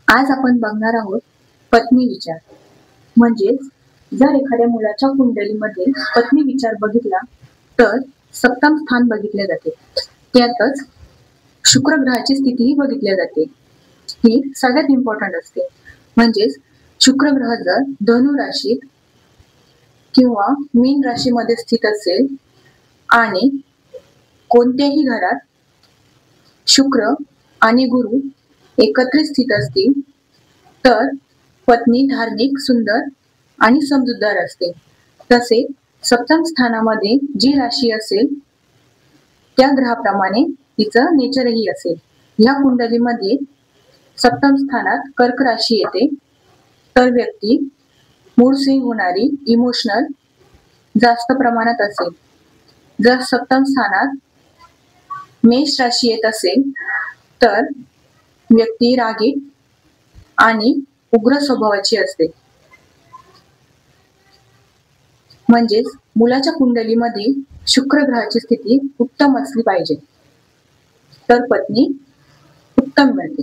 आज आपण बघणार आहोत पत्नी विचार. म्हणजेच जर एखाद्या मुलाच्या कुंडलीमध्ये पत्नी विचार बघितला तर सप्तम स्थान बघितले जाते. त्यातच शुक्र ग्रहाची स्थितीही बघितली जाते. ही सगळ्यात इम्पॉर्टंट असते. म्हणजेच शुक्र ग्रह जर धनु राशीत किंवा मीन राशीमध्ये स्थित असेल आणि कोणत्याही घरात शुक्र आणि गुरु एकत्रित स्थित असतील तर पत्नी धार्मिक, सुंदर आणि समजूतदार असते. तसे सप्तम स्थानामध्ये जी राशी असेल त्या ग्रहाप्रमाणे तिचं नेचरही असेल. या कुंडलीमध्ये सप्तम स्थानात कर्क राशी येते तर व्यक्ती मूड स्विंग होणारी, इमोशनल जास्त प्रमाणात असेल. जर सप्तम स्थानात मेष राशी येत असेल तर व्यक्ती रागीट आणि उग्र स्वभावाची असते. म्हणजेच मुलाच्या कुंडलीमध्ये शुक्र ग्रहाची स्थिती उत्तम असली पाहिजे तर पत्नी उत्तम मिळते.